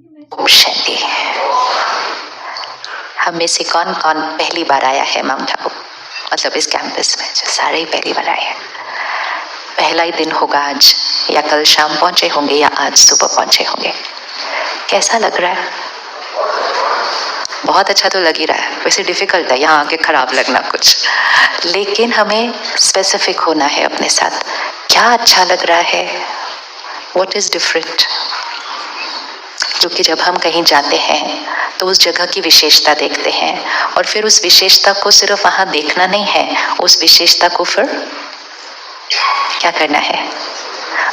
ओम शांति। हम में से कौन कौन पहली बार आया है माउंट आबू, मतलब इस कैंपस में? जो सारे ही पहली बार आए हैं, पहला ही दिन होगा आज, या कल शाम पहुंचे होंगे या आज सुबह पहुंचे होंगे। कैसा लग रहा है? बहुत अच्छा तो लग ही रहा है। वैसे डिफिकल्ट है यहाँ आके खराब लगना कुछ, लेकिन हमें स्पेसिफिक होना है अपने साथ। क्या अच्छा लग रहा है? What is different? क्योंकि जब हम कहीं जाते हैं तो उस जगह की विशेषता देखते हैं, और फिर उस विशेषता को सिर्फ वहां देखना नहीं है, उस विशेषता को फिर क्या करना है?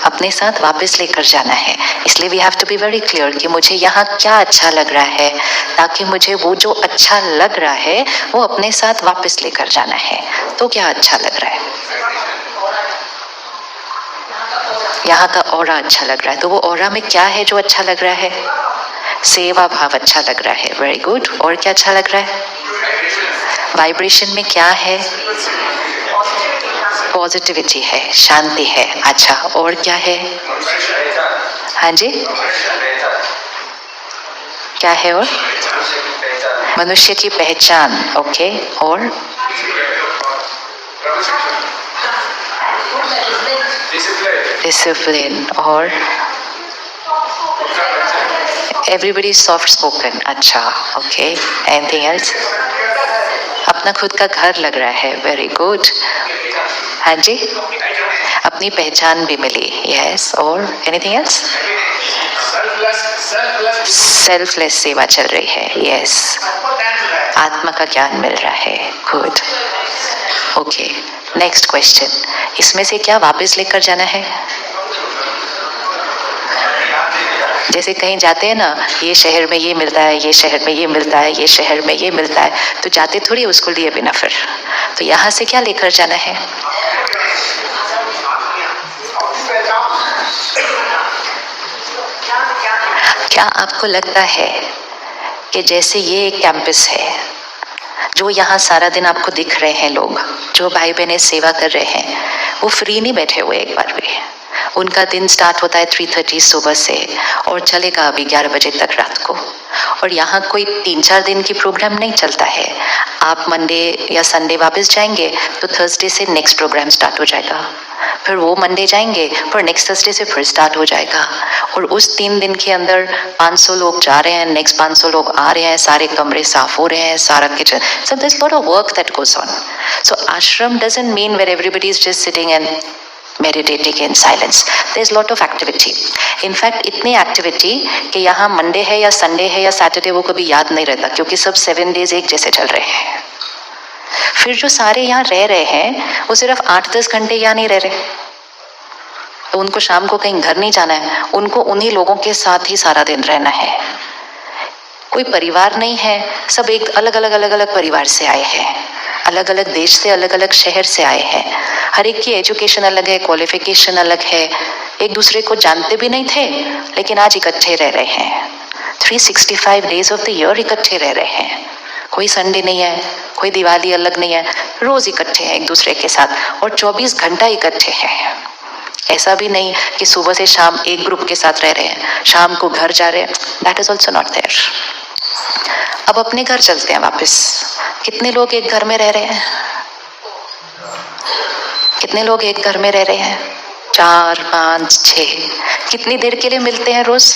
अपने साथ वापस लेकर जाना है। इसलिए we have to be very clear कि मुझे यहाँ क्या अच्छा लग रहा है, ताकि मुझे वो जो अच्छा लग रहा है वो अपने साथ वापस लेकर जाना है। तो क्या अच्छा लग रहा है? यहाँ का ऑरा अच्छा लग रहा है। तो वो ऑरा में क्या है जो अच्छा लग रहा है? सेवा भाव अच्छा लग रहा है। Very good. और क्या अच्छा लग रहा है? वाइब्रेशन में क्या है? पॉजिटिविटी है, शांति है। अच्छा, और क्या है? हाँ जी, क्या है? और मनुष्य की पहचान। ओके, और डिसिप्लिन। और एवरीबडी सॉफ्ट स्पोकन। अच्छा, ओके। Anything else? अपना खुद का घर लग रहा है। Very good. हाँ जी, अपनी पहचान भी मिली। यस। और एनीथिंग एल्स? सेल्फलेस सेवा चल रही है। यस। आत्मा का ज्ञान मिल रहा है। गुड। Okay, next question. इसमें से क्या वापस लेकर जाना है? जैसे कहीं जाते हैं ना, ये शहर में ये मिलता है, ये शहर में ये मिलता है, ये शहर में ये मिलता है, तो जाते थोड़ी उसको लिए बिना। फिर तो यहाँ से क्या लेकर जाना है? क्या आपको लगता है कि जैसे ये एक कैंपस है, जो यहाँ सारा दिन आपको दिख रहे हैं लोग, जो भाई बहनें सेवा कर रहे हैं, वो फ्री नहीं बैठे हुए एक बार भी। उनका दिन स्टार्ट होता है 3:30 सुबह से और चलेगा अभी 11 बजे तक रात को। और यहाँ कोई 3-4 दिन की प्रोग्राम नहीं चलता है। आप मंडे या संडे वापस जाएंगे तो थर्सडे से नेक्स्ट प्रोग्राम स्टार्ट हो जाएगा, फिर वो मंडे जाएंगे, फिर नेक्स्ट थर्सडे से फिर स्टार्ट हो जाएगा। और उस 3 दिन के अंदर 500 लोग जा रहे हैं, नेक्स्ट 500 लोग आ रहे हैं, सारे कमरे साफ हो रहे हैं, सारा kitchen. So there's a lot of work that goes on. So ashram doesn't mean where everybody is just sitting and meditating in silence. There's a lot of activity. In fact, इतनी एक्टिविटी कि यहाँ Monday है या Sunday है या Saturday वो कभी याद नहीं रहता, क्योंकि सब 7 डेज एक जैसे चल रहे हैं। फिर जो सारे यहाँ रह रहे हैं वो सिर्फ 8-10 घंटे यहाँ नहीं रह रहे, तो उनको शाम को कहीं घर नहीं जाना है, उनको उन्हीं लोगों के साथ ही सारा दिन रहना है। कोई परिवार नहीं है, सब एक अलग अलग परिवार से आए हैं, अलग अलग देश से, अलग अलग शहर से आए हैं। हर एक की एजुकेशन अलग है, क्वालिफिकेशन अलग है, एक दूसरे को जानते भी नहीं थे, लेकिन आज इकट्ठे रह रहे हैं। 365 डेज ऑफ द ईयर इकट्ठे रह रहे हैं। कोई संडे नहीं है, कोई दिवाली अलग नहीं है, रोज इकट्ठे हैं एक दूसरे के साथ, और 24 घंटा इकट्ठे हैं। ऐसा भी नहीं कि सुबह से शाम एक ग्रुप के साथ रह रहे हैं, शाम को घर जा रहे हैं। That is also not there. अब अपने घर चलते हैं वापस। कितने लोग एक घर में रह रहे हैं? कितने लोग एक घर में रह रहे हैं? 4, 5, 6। कितनी देर के लिए मिलते हैं रोज?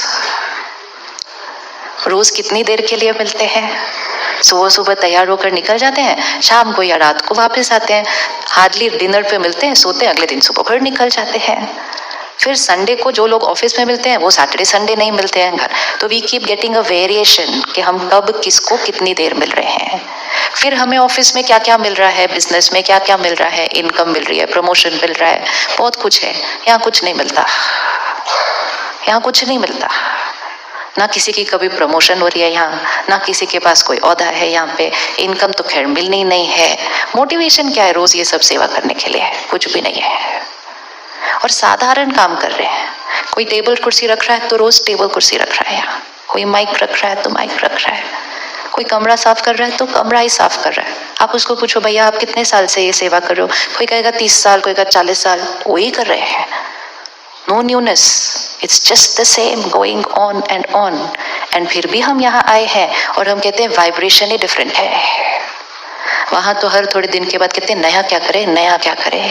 रोज कितनी देर के लिए मिलते हैं? सुबह सुबह तैयार होकर निकल जाते हैं, शाम को या रात को वापस आते हैं। हार्डली डिनर पे मिलते हैं, सोते हैं, अगले दिन सुबह फिर निकल जाते हैं। फिर संडे को जो लोग ऑफिस में मिलते हैं वो सैटरडे संडे नहीं मिलते हैं घर। तो we keep getting a variation कि हम कब किसको कितनी देर मिल रहे हैं। फिर हमें ऑफिस में क्या क्या मिल रहा है, बिजनेस में क्या क्या मिल रहा है, इनकम मिल रही है, प्रमोशन मिल रहा है, बहुत कुछ है। यहाँ कुछ नहीं मिलता, यहाँ कुछ नहीं मिलता। ना किसी की कभी प्रमोशन हो रही है यहाँ, ना किसी के पास कोई औहदा है यहाँ पे, इनकम तो खैर मिलनी नहीं है। मोटिवेशन क्या है रोज ये सब सेवा करने के लिए? कुछ भी नहीं है। और साधारण काम कर रहे हैं। कोई टेबल कुर्सी रख रहा है तो रोज टेबल कुर्सी रख रहा है यहाँ, कोई माइक रख रहा है तो माइक रख रहा है, कोई कमरा साफ कर रहा है तो कमरा ही साफ कर रहा है। आप उसको पूछो भैया आप कितने साल से ये सेवा कर रहे हो? कोई कहेगा 30 साल, कोई कहेगा 40 साल। वही कर रहे हैं। No newness. It's just the same going on and on. And फिर भी हम यहाँ आए हैं और हम कहते हैं वाइब्रेशन ही डिफरेंट है। वहां तो हर थोड़े दिन के बाद कहते हैं नया क्या करे, नया क्या करे।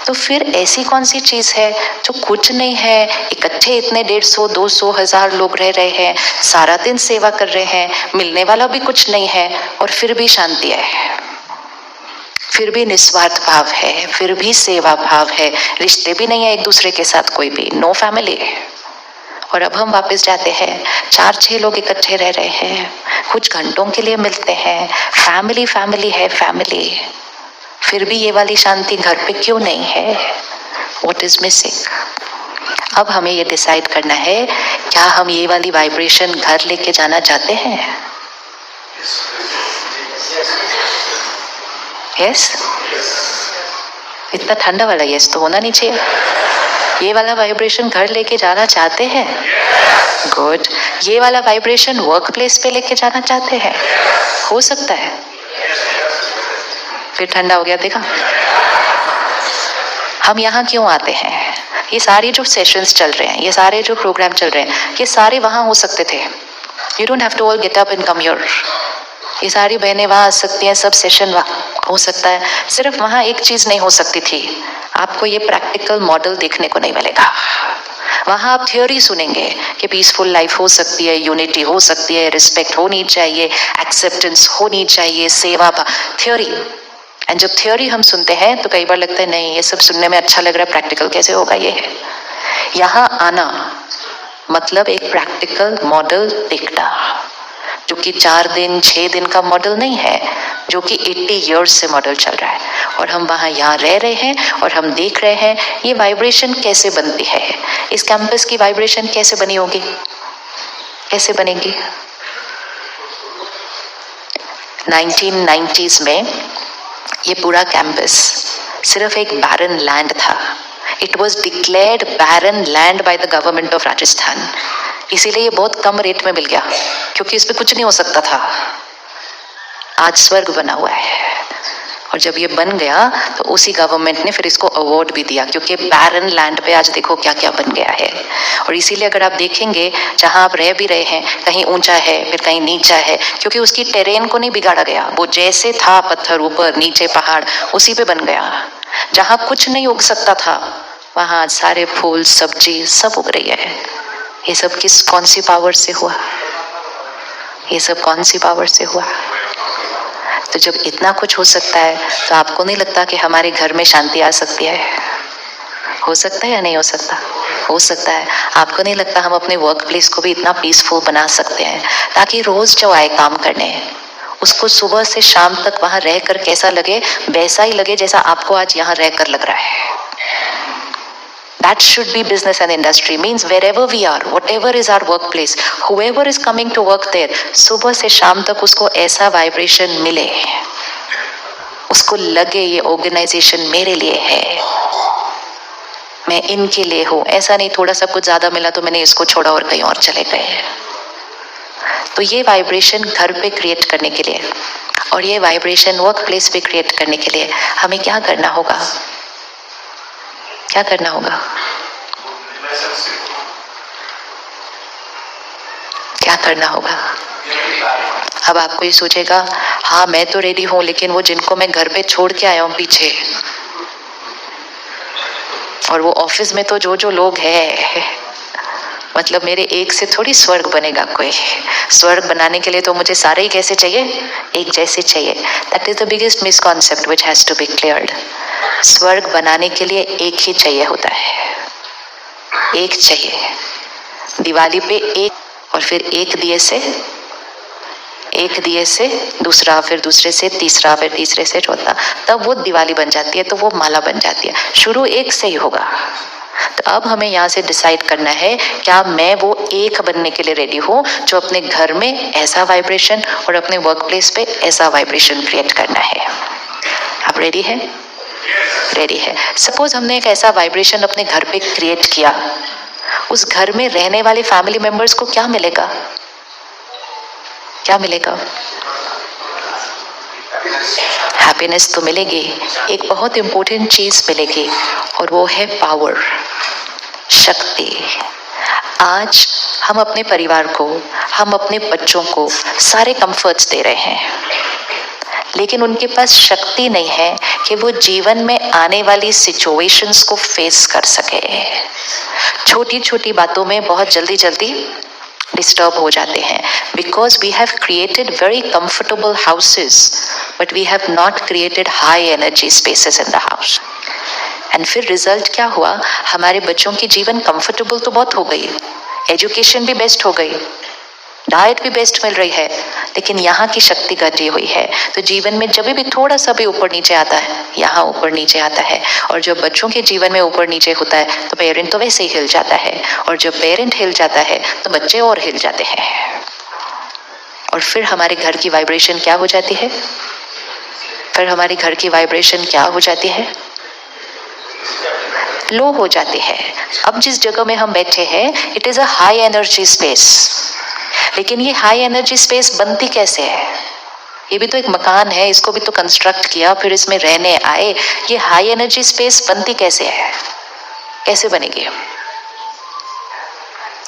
तो फिर ऐसी कौन सी चीज है जो कुछ नहीं है, इकट्ठे इतने 150, 200, 1000 लोग रह रहे हैं, सारा दिन सेवा कर रहे हैं, मिलने वाला भी कुछ नहीं है और फिर भी शांति है, फिर भी निस्वार्थ भाव है, फिर भी सेवा भाव है, रिश्ते भी नहीं है एक दूसरे के साथ, कोई भी नो फैमिली। और अब हम वापस जाते हैं, 4-6 लोग इकट्ठे रह रहे हैं, कुछ घंटों के लिए मिलते हैं, फैमिली फैमिली है फैमिली, फिर भी ये वाली शांति घर पे क्यों नहीं है? What is missing? अब हमें ये डिसाइड करना है, क्या हम ये वाली वाइब्रेशन घर लेके जाना चाहते हैं? यस? इतना ठंडा वाला यस तो होना नहीं चाहिए। ये वाला वाइब्रेशन घर लेके जाना चाहते हैं? गुड। ये वाला वाइब्रेशन वर्क प्लेस पे लेके जाना चाहते हैं? हो सकता है। फिर ठंडा हो गया, देखा? हम यहाँ क्यों आते हैं? ये सारे जो सेशंस चल रहे हैं, ये सारे जो प्रोग्राम चल रहे हैं, ये सारे वहाँ हो सकते थे। You don't have to all get up and come here. ये सारी बहनें वहाँ आ सकती हैं, सब सेशन हो सकता है। सिर्फ वहाँ एक चीज नहीं हो सकती थी, आपको ये प्रैक्टिकल मॉडल देखने को नहीं मिलेगा। वहां आप थ्योरी सुनेंगे कि पीसफुल लाइफ हो सकती है, यूनिटी हो सकती है, रिस्पेक्ट होनी चाहिए, एक्सेप्टेंस होनी चाहिए, सेवा, थ्योरी। एंड जब थ्योरी हम सुनते हैं तो कई बार लगता है नहीं, ये सब सुनने में अच्छा लग रहा है, प्रैक्टिकल कैसे होगा ये? यहाँ आना मतलब एक प्रैक्टिकल मॉडल देखना, जो कि 4 दिन 6 दिन का मॉडल नहीं है, जो कि 80 इयर्स से मॉडल चल रहा है। और हम वहाँ यहाँ रह रहे हैं और हम देख रहे हैं ये वाइब्रेशन कैसे बनती है। इस कैंपस की वाइब्रेशन कैसे बनी होगी, कैसे बनेगी? 1990s में ये पूरा कैंपस सिर्फ एक बैरन लैंड था। It was declared barren land by the government of Rajasthan. इसीलिए ये बहुत कम रेट में मिल गया, क्योंकि इस पे कुछ नहीं हो सकता था। आज स्वर्ग बना हुआ है। और जब ये बन गया तो उसी गवर्नमेंट ने फिर इसको अवार्ड भी दिया, क्योंकि बैरन लैंड पे आज देखो क्या क्या बन गया है। और इसीलिए अगर आप देखेंगे, जहां आप रह भी रहे हैं, कहीं ऊंचा है फिर कहीं नीचा है, क्योंकि उसकी टेरेन को नहीं बिगाड़ा गया। वो जैसे था, पत्थर ऊपर नीचे पहाड़, उसी पे बन गया। जहां कुछ नहीं उग सकता था, वहां सारे फूल सब्जी सब उग रही है। ये सब कौन सी पावर से हुआ? ये सब कौन सी पावर से हुआ? तो जब इतना कुछ हो सकता है, तो आपको नहीं लगता कि हमारे घर में शांति आ सकती है? हो सकता है या नहीं हो सकता? हो सकता है। आपको नहीं लगता हम अपने वर्क प्लेस को भी इतना पीसफुल बना सकते हैं, ताकि रोज जो आए काम करने, उसको सुबह से शाम तक वहां रहकर कैसा लगे, वैसा ही लगे जैसा आपको आज यहाँ रहकर लग रहा है। That should be business and industry. Means wherever we are, whatever is our workplace, whoever is coming to work there, सुबह से शाम तक उसको ऐसा वाइब्रेशन मिले, उसको लगे ये ऑर्गेनाइजेशन मेरे लिए है, मैं इनके लिए हूँ। ऐसा नहीं थोड़ा सा कुछ ज्यादा मिला तो मैंने इसको छोड़ा और कहीं और चले गए। तो ये वाइब्रेशन घर पे क्रिएट करने के लिए और ये वाइब्रेशन वर्क प्लेस पे क्रिएट करने के लिए हमें क्या करना होगा? क्या करना होगा? क्या करना होगा? अब आपको ये सोचेगा, हाँ मैं तो रेडी हूं, लेकिन वो जिनको मैं घर पे छोड़ के आया हूं पीछे, और वो ऑफिस में तो जो जो लोग हैं, मतलब मेरे एक से थोड़ी स्वर्ग बनेगा कोई। स्वर्ग बनाने के लिए तो मुझे सारे ही कैसे चाहिए? एक जैसे चाहिए। That is the biggest misconception which has to be cleared. स्वर्ग बनाने के लिए एक ही चाहिए होता है, एक चाहिए। दिवाली पे एक, और फिर एक दिए से दूसरा, फिर दूसरे से तीसरा, फिर तीसरे से चौथा, तब वो दिवाली बन जाती है, तो वो माला बन जाती है। शुरू एक से ही होगा। तो अब हमें यहाँ से डिसाइड करना है, क्या मैं वो एक बनने के लिए रेडी हूँ जो अपने घर में ऐसा वाइब्रेशन और अपने वर्क प्लेस पे ऐसा वाइब्रेशन क्रिएट करना है। आप रेडी है? रेडी है। सपोज हमने एक ऐसा वाइब्रेशन अपने घर पे क्रिएट किया, उस घर में रहने वाले फैमिली मेंबर्स को क्या मिलेगा? क्या मिलेगा? हैप्पीनेस तो मिलेगी, एक बहुत इंपॉर्टेंट चीज मिलेगी, और वो है पावर, शक्ति। आज हम अपने परिवार को, हम अपने बच्चों को सारे कंफर्ट्स दे रहे हैं, लेकिन उनके पास शक्ति नहीं है कि वो जीवन में आने वाली सिचुएशंस को फेस कर सके। छोटी छोटी बातों में बहुत जल्दी जल्दी डिस्टर्ब हो जाते हैं, because we have created very comfortable houses but we have not created high energy spaces in the house. And फिर रिजल्ट क्या हुआ, हमारे बच्चों की जीवन कंफर्टेबल तो बहुत हो गई, एजुकेशन भी बेस्ट हो गई, डाइट भी बेस्ट मिल रही है, लेकिन यहाँ की शक्ति घटी हुई है। तो जीवन में जब भी थोड़ा सा भी ऊपर नीचे आता है, यहाँ ऊपर नीचे आता है, और जब बच्चों के जीवन में ऊपर नीचे होता है तो पेरेंट तो वैसे ही हिल जाता है, और जब पेरेंट हिल जाता है तो बच्चे और हिल जाते हैं, और फिर हमारे घर की वाइब्रेशन क्या हो जाती है, फिर हमारे घर की वाइब्रेशन क्या हो जाती है, लो हो जाती है। अब जिस जगह में हम बैठे हैं it is a high energy space, लेकिन ये हाई एनर्जी स्पेस बनती कैसे है, ये भी तो एक मकान है, इसको भी तो कंस्ट्रक्ट किया, फिर इसमें रहने आए, ये हाई एनर्जी स्पेस बनती कैसे है, कैसे बनेगी,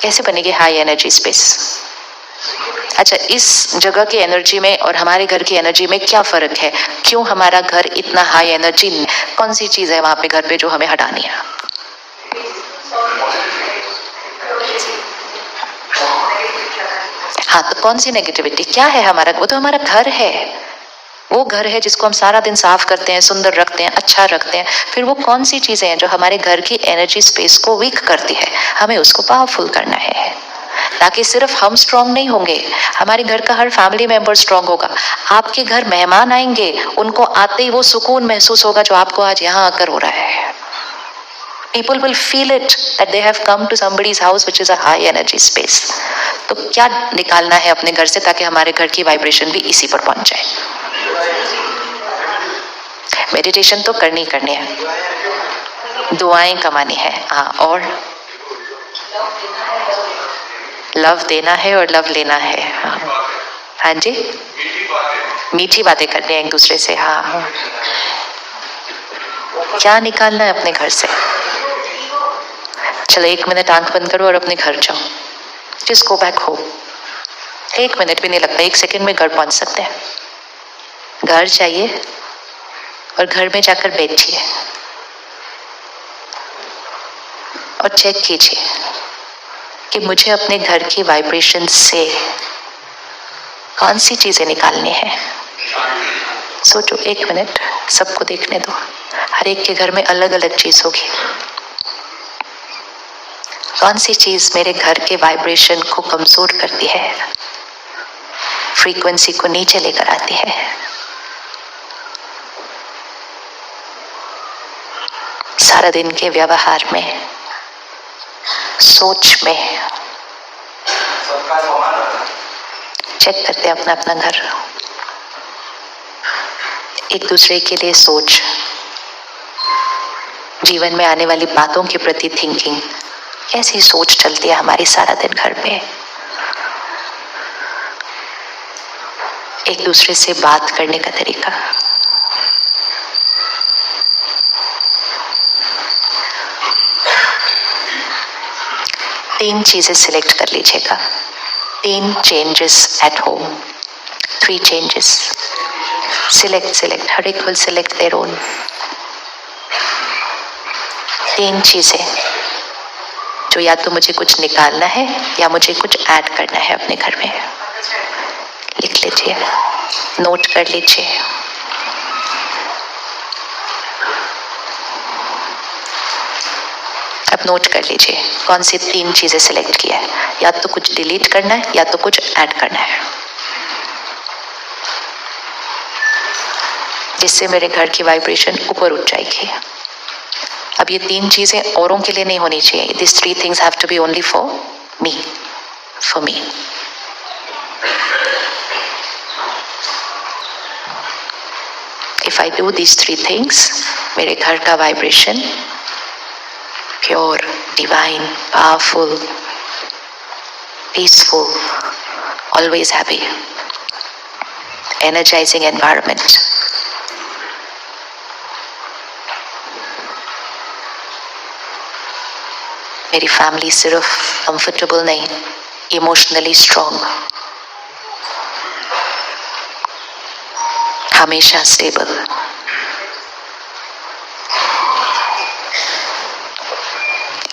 कैसे बनेगी हाई एनर्जी स्पेस। अच्छा, इस जगह की एनर्जी में और हमारे घर की एनर्जी में क्या फर्क है, क्यों हमारा घर इतना हाई एनर्जी, कौन सी चीज है वहां पे घर पे जो हमें हटानी है। हाँ, तो कौन सी नेगेटिविटी, क्या है हमारा, वो तो हमारा घर है, वो घर है जिसको हम सारा दिन साफ करते हैं, सुंदर रखते हैं, अच्छा रखते हैं, फिर वो कौन सी चीजें हैं जो हमारे घर की एनर्जी स्पेस को वीक करती है, हमें उसको पावरफुल करना है, ताकि सिर्फ हम स्ट्रांग नहीं होंगे, हमारे घर का हर फैमिली मेंबर स्ट्रांग होगा। आपके घर मेहमान आएंगे, उनको आते ही वो सुकून महसूस होगा जो आपको आज यहाँ आकर हो रहा है। People will feel it that they have come to somebody's house which is a high energy space. तो क्या निकालना है अपने घर से ताकि हमारे घर की वाइब्रेशन भी इसी पर पहुंच जाए। मेडिटेशन तो करनी है, दुआएं कमानी है, हाँ, और लव देना है और लव लेना है। हाँ जी, मीठी बातें करनी है एक दूसरे से। हाँ, क्या निकालना है अपने घर से। चलो 1 मिनट आंख बंद करो और अपने घर जाओ, just go back home. 1 minute भी नहीं लगता, 1 सेकंड में घर पहुंच सकते हैं। घर जाइए और घर में जाकर बैठिए और चेक कीजिए कि मुझे अपने घर की वाइब्रेशन से कौन सी चीजें निकालनी है। सोचो 1 मिनट, सबको देखने दो, हर एक के घर में अलग अलग चीज होगी। कौन सी चीज मेरे घर के वाइब्रेशन को कमजोर करती है, फ्रीक्वेंसी को नीचे लेकर आती है। सारा दिन के व्यवहार में, सोच में चेक करते हैं अपना अपना घर, एक दूसरे के लिए सोच, जीवन में आने वाली बातों के प्रति थिंकिंग, कैसी सोच चलती है हमारी सारा दिन घर पे। एक दूसरे से बात करने का तरीका, तीन चीजें सिलेक्ट कर लीजिएगा। 3 changes at home, 3 changes. Select. हर एक will select their own. 3 चीजें जो या तो मुझे कुछ निकालना है या मुझे कुछ ऐड करना है अपने घर में। लिख लीजिए, नोट कर लीजिए। अब नोट कर लीजिए कौन सी 3 चीजें सिलेक्ट किया है, या तो कुछ डिलीट करना है या तो कुछ ऐड करना है, जिससे मेरे घर की वाइब्रेशन ऊपर उठ जाएगी। अब ये 3 चीजें औरों के लिए नहीं होनी चाहिए। These 3 things have to be only for me, for me. If I do these 3 things, मेरे घर का vibration pure, divine, powerful, peaceful, always happy, energizing environment. मेरी फैमिली सिर्फ कंफर्टेबल नहीं, इमोशनली स्ट्रॉन्ग, हमेशा स्टेबल।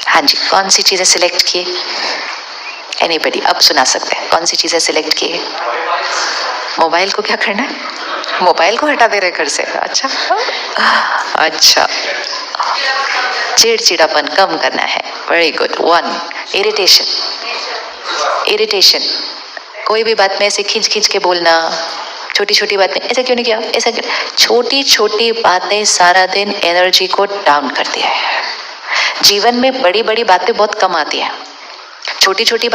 हाँ जी, कौन सी चीजें सिलेक्ट की? एनीबडी अब सुना सकते हैं, कौन सी चीजें सिलेक्ट की? मोबाइल को क्या करना है? मोबाइल को हटा दे रहे घर से? अच्छा अच्छा, चिड़चिड़ापन कम करना है, वेरी गुड। 1, इरिटेशन। इरिटेशन, कोई भी बात में ऐसे खींच खींच के बोलना, छोटी छोटी बातें, ऐसा क्यों नहीं किया, ऐसा क्यों, छोटी छोटी बातें सारा दिन एनर्जी को डाउन करती है। जीवन में बड़ी बड़ी बातें बहुत कम आती है, छोटी छोटी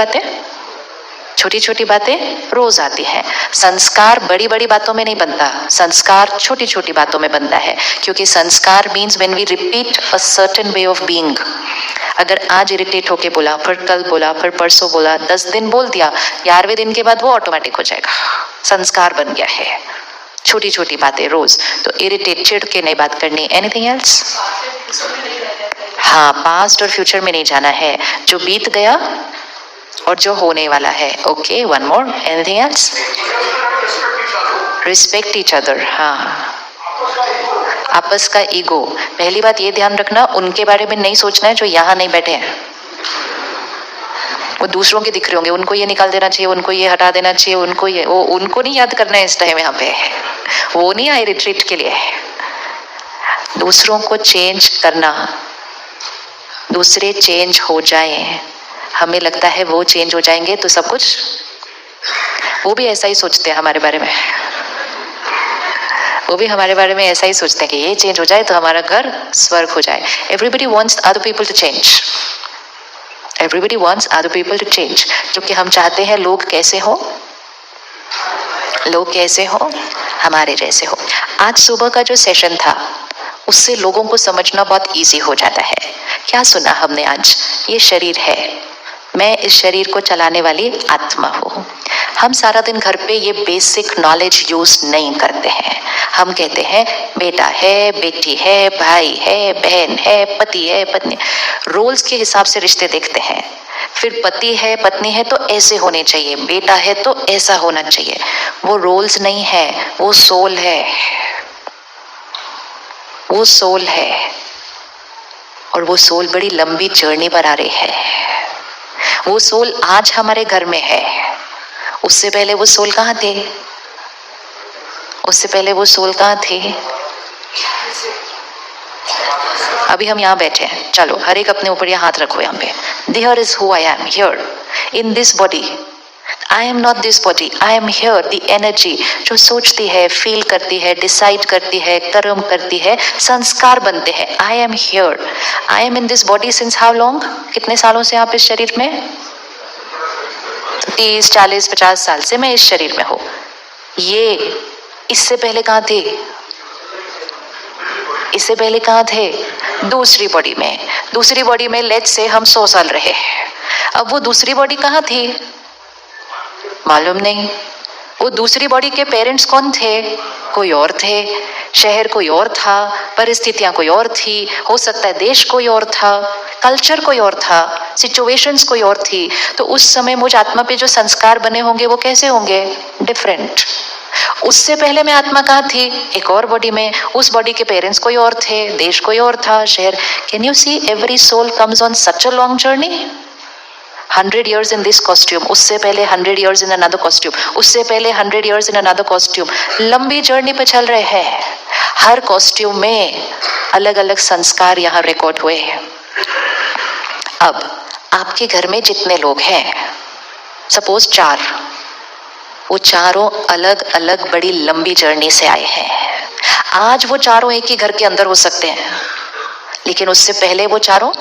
बातें रोज आती है। संस्कार बड़ी बड़ी बातों में नहीं बनता, संस्कार छोटी छोटी बातों में बनता है, क्योंकि संस्कार means when we repeat a certain way of being. अगर आज इरिटेट होके बोला, फिर कल बोला, फिर परसों बोला, 10 दिन बोल दिया, 11वें दिन के बाद वो ऑटोमेटिक हो जाएगा, संस्कार बन गया है। छोटी छोटी बातें रोज, तो इरिटेट, चिढ़ के नहीं बात करनी। Anything else? हाँ, पास्ट और फ्यूचर में नहीं जाना है, जो बीत गया और जो होने वाला है। Okay, one more, anything else? Respect each other. हाँ, आपस का ईगो, पहली बात ये ध्यान रखना, उनके बारे में नहीं सोचना है जो यहाँ नहीं बैठे हैं। वो दूसरों के दिख रहे होंगे, उनको ये निकाल देना चाहिए, उनको ये हटा देना चाहिए, उनको ये, वो उनको नहीं याद करना है इस टाइम यहाँ पे। वो नहीं आए रिट्रीट के लिए। दूसरों को चेंज करना, दूसरे चेंज हो जाएं, हमें लगता है वो चेंज हो जाएंगे तो सब कुछ, वो भी ऐसा ही सोचते हैं हमारे बारे में, वो भी हमारे बारे में ऐसा ही सोचते हैं कि ये चेंज हो जाए तो हमारा घर स्वर्ग हो जाए। Everybody wants other people to change, everybody wants other people to change, क्योंकि हम चाहते हैं लोग कैसे हो, लोग कैसे हो, हमारे जैसे हो। आज सुबह का जो सेशन था उससे लोगों को समझना बहुत इजी हो जाता है। क्या सुना हमने आज? ये शरीर है, मैं इस शरीर को चलाने वाली आत्मा हूँ। हम सारा दिन घर पे ये बेसिक नॉलेज यूज नहीं करते हैं। हम कहते हैं बेटा है, बेटी है, भाई है, बहन है, पति है, पत्नी, रोल्स के हिसाब से रिश्ते देखते हैं। फिर पति है, पत्नी है तो ऐसे होने चाहिए, बेटा है तो ऐसा होना चाहिए। वो रोल्स नहीं है, वो सोल है, वो सोल है। और वो सोल बड़ी लंबी जर्नी पर आ रही है। वो सोल आज हमारे घर में है, उससे पहले वो सोल कहाँ थे? उससे पहले वो सोल कहाँ थे? अभी हम यहाँ बैठे हैं, चलो हर एक अपने ऊपर यहाँ हाथ रखो। यहाँ पे Here is who I am, here in this body. I am not this body, I am here, the energy जो सोचती है, फील करती है, डिसाइड करती है, कर्म करती है, संस्कार बनते हैं। I am here, I am in this body since how long? कितने सालों से आप इस शरीर में? 30, 40, 50 साल से मैं इस शरीर में हूँ। ये इससे पहले कहाँ थे? इससे पहले कहाँ थे? दूसरी बॉडी में। दूसरी बॉडी में लेट्स से हम 100 साल रहे। अब वो दूसरी बॉडी कहाँ थी? मालूम नहीं। वो दूसरी बॉडी के पेरेंट्स कौन थे? कोई और थे, शहर कोई और था, परिस्थितियां कोई और थी, हो सकता है देश कोई और था, कल्चर कोई और था, सिचुएशंस कोई और थी। तो उस समय मुझ आत्मा पे जो संस्कार बने होंगे वो कैसे होंगे? डिफरेंट। उससे पहले मैं आत्मा कहाँ थी? एक और बॉडी में। उस बॉडी के पेरेंट्स कोई और थे, देश कोई और था, शहर। Can you see every soul comes on such a long journey. 100 years in this costume, उससे पहले 100 years in another costume, उससे पहले 100 years in another costume। लंबी जर्नी पे चल रहे हैं। हर कॉस्ट्यूम में अलग अलग संस्कार यहाँ रिकॉर्ड हुए हैं। अब आपके घर में जितने लोग हैं, सपोज 4, वो चारों अलग अलग बड़ी लंबी जर्नी से आए हैं। आज वो चारों एक ही घर के अंदर हो सकते हैं, लेकिन उससे पहले वो चारों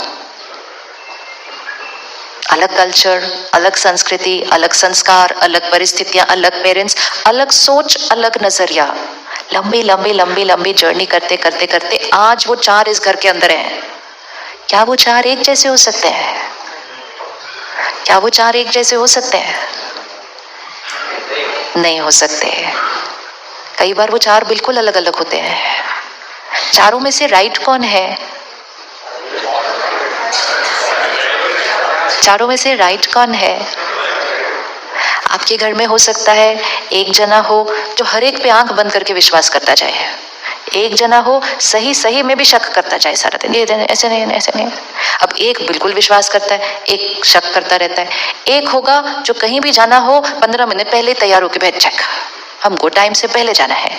अलग कल्चर, अलग संस्कृति, अलग संस्कार, अलग परिस्थितियां, अलग पेरेंट्स, अलग सोच, अलग नजरिया, लंबी लंबी लंबी लंबी जर्नी करते करते करते आज वो 4 इस घर के अंदर हैं। क्या वो 4 एक जैसे हो सकते हैं? क्या वो 4 एक जैसे हो सकते हैं? नहीं हो सकते। कई बार वो 4 बिल्कुल अलग अलग होते हैं। चारों में से राइट कौन है? चारों में से राइट कौन है? आपके घर में हो सकता है एक जना हो जो हर एक पे आंख बंद करके विश्वास करता जाए, एक जना हो सही सही में भी शक करता जाए सारा दिन, ये ऐसे नहीं ऐसे नहीं। अब एक बिल्कुल विश्वास करता है, एक शक करता रहता है। एक होगा जो कहीं भी जाना हो 15 मिनट पहले तैयार होकर बैठ जाएगा, हमको टाइम से पहले जाना है।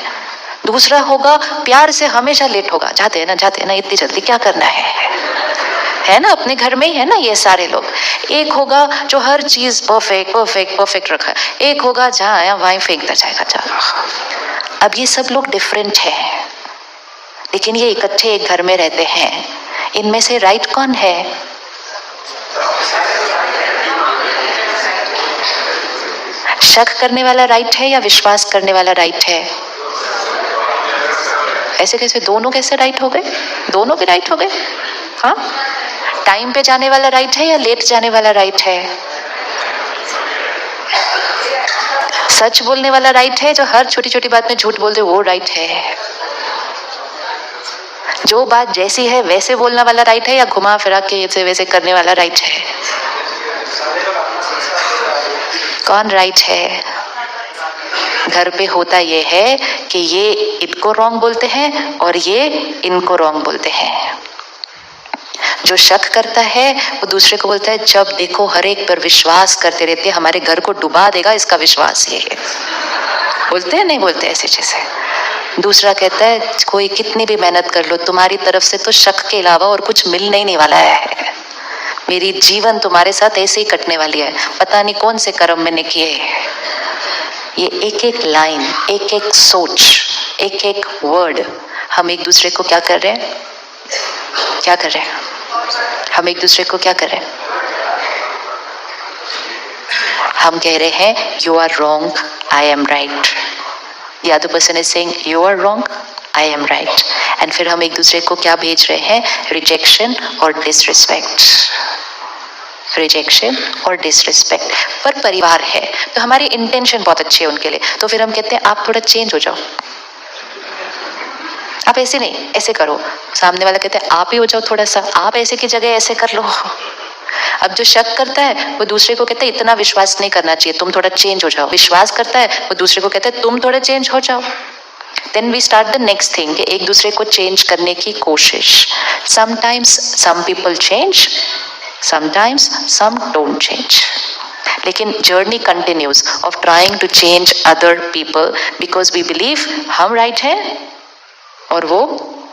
दूसरा होगा प्यार से हमेशा लेट होगा, जाते हैं ना इतनी जल्दी क्या करना है ना, अपने घर में ही है ना ये सारे लोग। एक होगा जो हर चीज परफेक्ट परफेक्ट परफेक्ट रखा, एक होगा जहाँ आया वहीं फेंकता जाएगा जा। अब ये सब लोग डिफरेंट है, लेकिन ये इकट्ठे एक घर में रहते हैं। इनमें से राइट कौन है? शक करने वाला राइट है या विश्वास करने वाला राइट है? ऐसे कैसे दोनों कैसे राइट हो गए? दोनों भी राइट हो गए। हाँ, टाइम पे जाने वाला राइट है या लेट जाने वाला राइट है? सच बोलने वाला राइट है, जो हर छोटी छोटी बात में झूठ बोल दे वो राइट है? जो बात जैसी है वैसे बोलने वाला राइट है या घुमा फिरा के ऐसे वैसे करने वाला राइट है? कौन राइट है? घर पे होता ये है कि ये इनको रॉन्ग बोलते हैं और ये इनको रॉन्ग बोलते हैं। जो शक करता है वो दूसरे को बोलता है जब देखो हर एक पर विश्वास करते रहते, हमारे घर को डुबा देगा इसका विश्वास, ये है। बोलते हैं नहीं बोलते ऐसी चीजें। दूसरा कहता है कोई कितनी भी मेहनत कर लो तुम्हारी तरफ से तो शक के अलावा और कुछ मिलने ही नहीं वाला है, मेरी जीवन तुम्हारे साथ ऐसे ही कटने वाली है, पता नहीं कौन से कर्म मैंने किए। ये एक एक लाइन, एक एक सोच, एक एक वर्ड, हम एक दूसरे को क्या कर रहे हैं? क्या कर रहे हैं? हम एक दूसरे को क्या कर रहे हैं? हम कह रहे हैं you are wrong, I am right. The other person is saying you are wrong, I am right, and फिर हम एक दूसरे को क्या भेज रहे हैं? रिजेक्शन और डिसरिस्पेक्ट, रिजेक्शन और डिसरिस्पेक्ट। पर परिवार है तो हमारी इंटेंशन बहुत अच्छी है उनके लिए, तो फिर हम कहते हैं आप थोड़ा चेंज हो जाओ, आप ऐसे नहीं ऐसे करो। सामने वाला कहते हैं आप ही हो जाओ थोड़ा सा, आप ऐसे की जगह ऐसे कर लो। अब जो शक करता है वो दूसरे को कहता है इतना विश्वास नहीं करना चाहिए, तुम थोड़ा चेंज हो जाओ। विश्वास करता है वो दूसरे को कहता है तुम थोड़ा चेंज हो जाओ। Then we start the next thing कि एक दूसरे को चेंज करने की कोशिश। Sometimes some people change, sometimes some don't change, लेकिन journey continues of trying to change other people because we believe हम राइट हैं और वो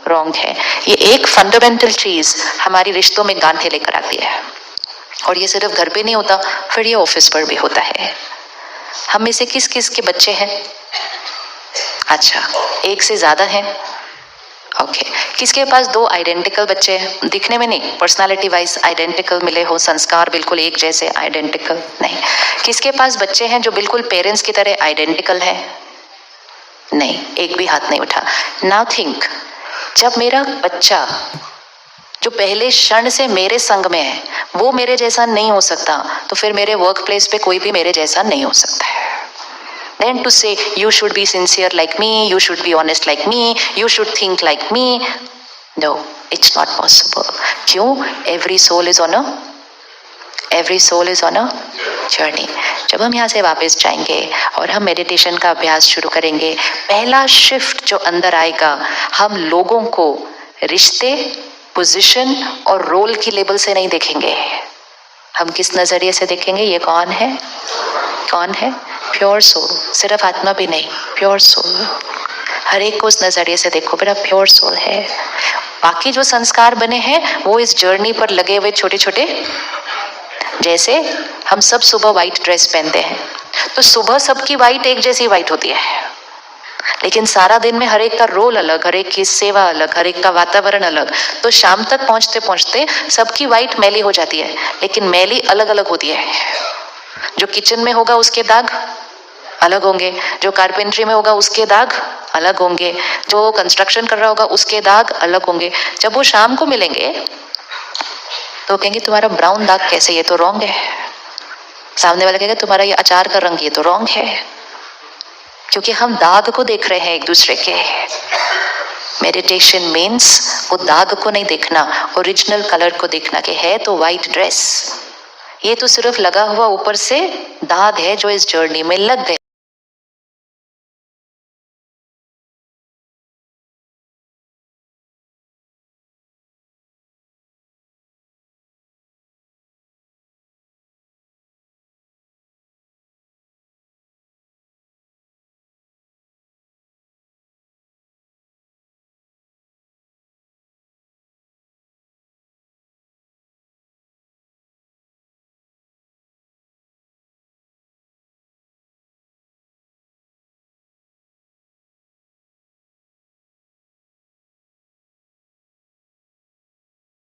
रॉन्ग है। ये एक फंडामेंटल चीज हमारी रिश्तों में गांठें लेकर आती है, और ये सिर्फ घर पे नहीं होता, फिर ये ऑफिस पर भी होता है। हम में से किस किस के बच्चे हैं? अच्छा, एक से ज्यादा हैं। ओके, किसके पास 2 आइडेंटिकल बच्चे हैं? दिखने में नहीं, पर्सनालिटी वाइज आइडेंटिकल मिले हो, संस्कार बिल्कुल एक जैसे, आइडेंटिकल नहीं। किसके पास बच्चे हैं जो बिल्कुल पेरेंट्स की तरह आइडेंटिकल है? नहीं, एक भी हाथ नहीं उठा। नाउ थिंक, जब मेरा बच्चा जो पहले क्षण से मेरे संग में है वो मेरे जैसा नहीं हो सकता, तो फिर मेरे वर्क प्लेस पे कोई भी मेरे जैसा नहीं हो सकता है। Then to say you should be sincere like me, you should be honest like me, you should think like me, no, it's not possible. क्यों? Every soul is on a journey. जब हम यहाँ से वापस जाएंगे और हम मेडिटेशन का अभ्यास शुरू करेंगे, पहला शिफ्ट जो अंदर आएगा, हम लोगों को रिश्ते, पोजीशन और रोल की लेबल से नहीं देखेंगे। हम किस नजरिए से देखेंगे? ये कौन है? कौन है? Pure soul. सिर्फ आत्मा भी नहीं, प्योर सोल। हर एक को उस नजरिए से देखो, मेरा प्योर सोल है। बाकी जो संस्कार बने हैं वो इस जर्नी पर लगे हुए छोटे छोटे, जैसे हम सब सुबह व्हाइट ड्रेस पहनते हैं, तो सुबह सबकी व्हाइट एक जैसी व्हाइट होती है, लेकिन सारा दिन में हर एक का रोल अलग, हर एक की सेवा अलग, हर एक का वातावरण अलग, तो शाम तक पहुंचते पहुंचते सबकी व्हाइट मैली हो जाती है, लेकिन मैली अलग अलग होती है। जो किचन में होगा उसके दाग अलग होंगे, जो कारपेंट्री में होगा उसके दाग अलग होंगे, जो कंस्ट्रक्शन कर रहा होगा उसके दाग अलग होंगे। जब वो शाम को मिलेंगे तो कहेंगे तुम्हारा ब्राउन दाग कैसे, ये तो रॉन्ग है। सामने वाला कहेगा तुम्हारा ये अचार का रंग ये तो रॉन्ग है, क्योंकि हम दाग को देख रहे हैं एक दूसरे के। मेडिटेशन मीन्स वो दाग को नहीं देखना, ओरिजिनल कलर को देखना कि है तो व्हाइट ड्रेस, ये तो सिर्फ लगा हुआ ऊपर से दाग है जो इस जर्नी में लग गए।